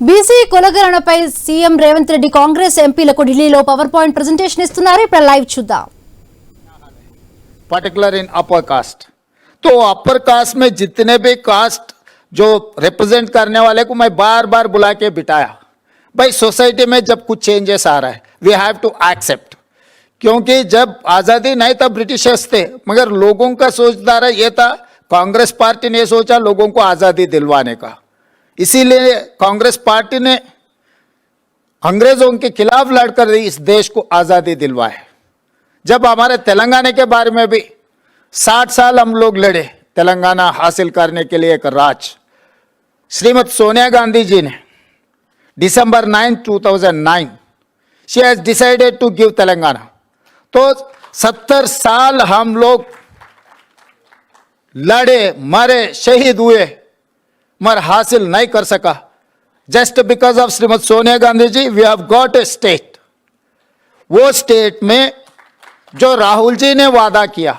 BC కులగణనపై CM Revanth Reddy Congress ఎంపీలకు ఢిల్లీలో power point presentation ఇస్తున్నారు. ఇప్పుడు లైవ్ చూద్దాం. पर्टिकुलर इन अपर कास्ट, तो अपर कास्ट में जितने भी कास्ट जो रिप्रेजेंट करने वाले को मैं बार बार बुला के बिठाया, भाई सोसाइटी में जब कुछ चेंजेस आ रहा है वी हैव टू एक्सेप्ट, क्योंकि जब आज़ादी नहीं था ब्रिटिशर्स थे, मगर लोगों का सोचधारा ये था, कांग्रेस पार्टी ने सोचा लोगों को आज़ादी दिलवाने का, इसीलिए कांग्रेस पार्टी ने अंग्रेजों के खिलाफ लड़कर इस देश को आज़ादी दिलवाए। जब हमारे तेलंगाना के बारे में भी 60 साल हम लोग लड़े तेलंगाना हासिल करने के लिए एक राज, श्रीमती सोनिया गांधी जी ने December 9, 2009 she has decided to give Telangana. तो 70 साल हम लोग लड़े, मरे, शहीद हुए, मगर हासिल नहीं कर सका। Just because of Shrimati Sonia Gandhi ji we have got a state. वो स्टेट में जो राहुल जी ने वादा किया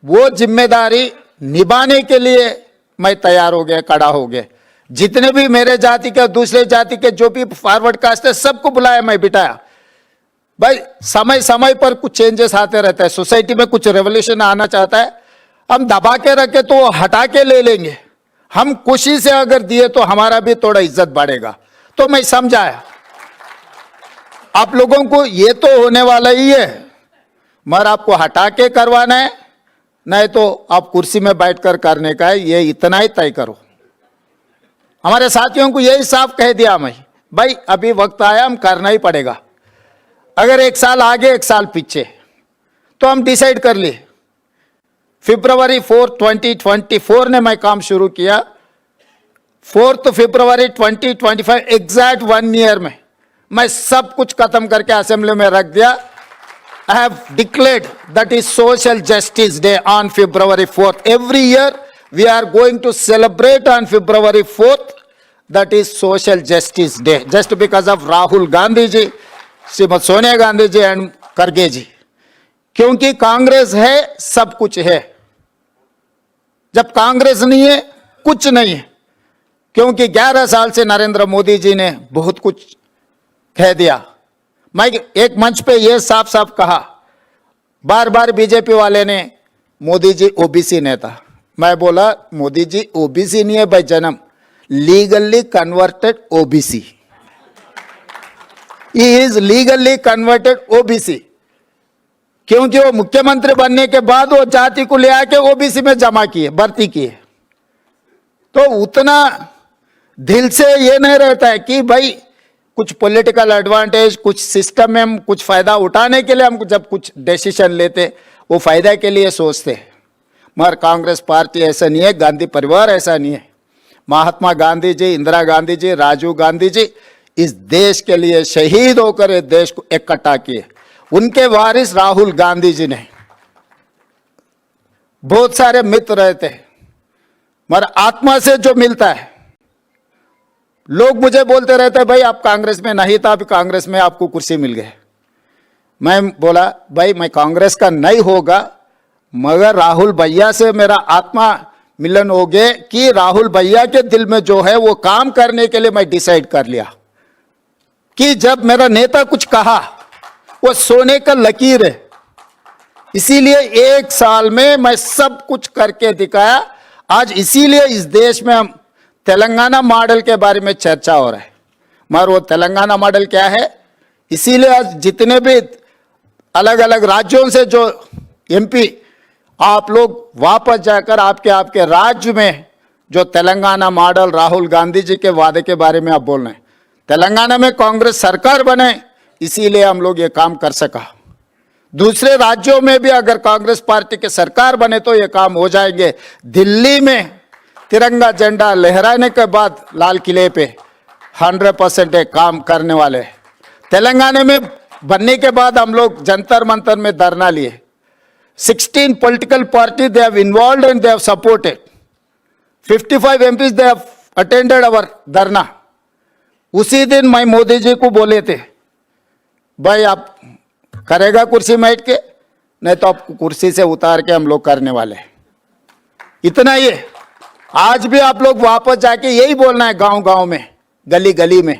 वो जिम्मेदारी निभाने के लिए मैं तैयार हो गया, खड़ा हो गया। जितने भी मेरे जाति के दूसरे जाति के जो भी फॉरवर्ड कास्ट है सबको बुलाया, मैं बिठाया। भाई समय समय पर कुछ चेंजेस आते रहता है, सोसाइटी में कुछ रेवोल्यूशन आना चाहता है, हम दबा के रखे तो वो हटा के ले लेंगे, हम खुशी से अगर दिए तो हमारा भी थोड़ा इज्जत बढ़ेगा। तो मैं समझाया आप लोगों को ये तो होने वाला ही है, मगर आपको हटा के करवाना है, नहीं तो आप कुर्सी में बैठकर करने का है, ये इतना ही तय करो। हमारे साथियों को यही साफ कह दिया मैं, भाई अभी वक्त आया, हम करना ही पड़ेगा। अगर एक साल आगे एक साल पीछे तो हम डिसाइड कर लिए। February 4, 2024 ने मैं काम शुरू किया, 4 February 2025 एग्जैक्ट 1 ईयर में मैं सब कुछ खत्म करके असेंबली में रख दिया। I have declared that is Social Justice Day on February 4th. Every year we are going to celebrate on February 4th. That is Social Justice Day. Just because of Rahul Gandhi ji, Shrimati Sonia Gandhi ji and खड़गे जी, क्योंकि कांग्रेस है सब कुछ है, जब कांग्रेस नहीं है कुछ नहीं है। क्योंकि 11 साल से नरेंद्र मोदी जी ने बहुत कुछ कह दिया। मैं एक मंच पे ये साफ साफ कहा, बार बार बीजेपी वाले ने मोदी जी ओबीसी नेता, मैं बोला मोदी जी ओबीसी नहीं है भाई, जन्म legally converted OBC, he is legally converted OBC. क्योंकि वो मुख्यमंत्री बनने के बाद वो जाति को ले आके ओबीसी में जमा किए, भर्ती किए। तो उतना दिल से ये नहीं रहता है कि भाई कुछ पॉलिटिकल एडवांटेज, कुछ सिस्टम में हम कुछ फायदा उठाने के लिए हम जब कुछ डिसीजन लेते वो फायदा के लिए सोचते। मगर कांग्रेस पार्टी ऐसा नहीं है, गांधी परिवार ऐसा नहीं है। महात्मा गांधी जी, इंदिरा गांधी जी, राजीव गांधी जी इस देश के लिए शहीद होकर इस देश को इकट्ठा किए। उनके वारिस राहुल गांधी जी ने बहुत सारे मित्र रहते हैं, मगर आत्मा से जो मिलता है, लोग मुझे बोलते रहते हैं भाई आप कांग्रेस में नहीं था, अभी कांग्रेस में आपको कुर्सी मिल गई। मैं बोला भाई मैं कांग्रेस का नहीं होगा, मगर राहुल भैया से मेरा आत्मा मिलन हो गए कि राहुल भैया के दिल में जो है वो काम करने के लिए मैं डिसाइड कर लिया कि जब मेरा नेता कुछ कहा वो सोने का लकीर है। इसीलिए 1 साल में मैं सब कुछ करके दिखाया। आज इसीलिए इस देश में हम तेलंगाना मॉडल के बारे में चर्चा हो रहा है, मगर वो तेलंगाना मॉडल क्या है, इसीलिए आज जितने भी अलग अलग राज्यों से जो एमपी आप लोग वापस जाकर आपके राज्य में जो तेलंगाना मॉडल राहुल गांधी जी के वादे के बारे में आप बोल रहे हैं, तेलंगाना में कांग्रेस सरकार बने इसीलिए हम लोग ये काम कर सका। दूसरे राज्यों में भी अगर कांग्रेस पार्टी के सरकार बने तो ये काम हो जाएंगे। दिल्ली में तिरंगा झंडा लहराने के बाद लाल किले पे 100% एक काम करने वाले हैं। तेलंगाना में बनने के बाद हम लोग जंतर मंतर में धरना लिए। 16 political party they have involved and they have supported, 55 MPs they have attended our dharna. उसी दिन मैं मोदी जी को बोले थे भाई आप करेगा कुर्सी में बैठ के, नहीं तो आपको कुर्सी से उतार के हम लोग करने वाले। इतना ही है। आज भी आप लोग वापस जाके यही बोलना है गांव गांव में गली गली में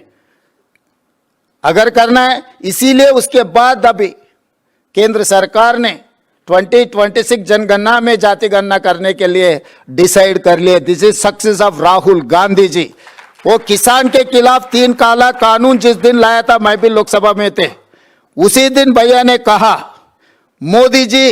अगर करना है। इसीलिए उसके बाद अभी केंद्र सरकार ने 2026 जनगणना में जाति गणना करने के लिए डिसाइड कर लिए। This is success of Rahul Gandhi ji. वो किसान के खिलाफ 3 काला कानून जिस दिन लाया था, मैं भी लोकसभा में थे, उसी दिन भैया ने कहा मोदी जी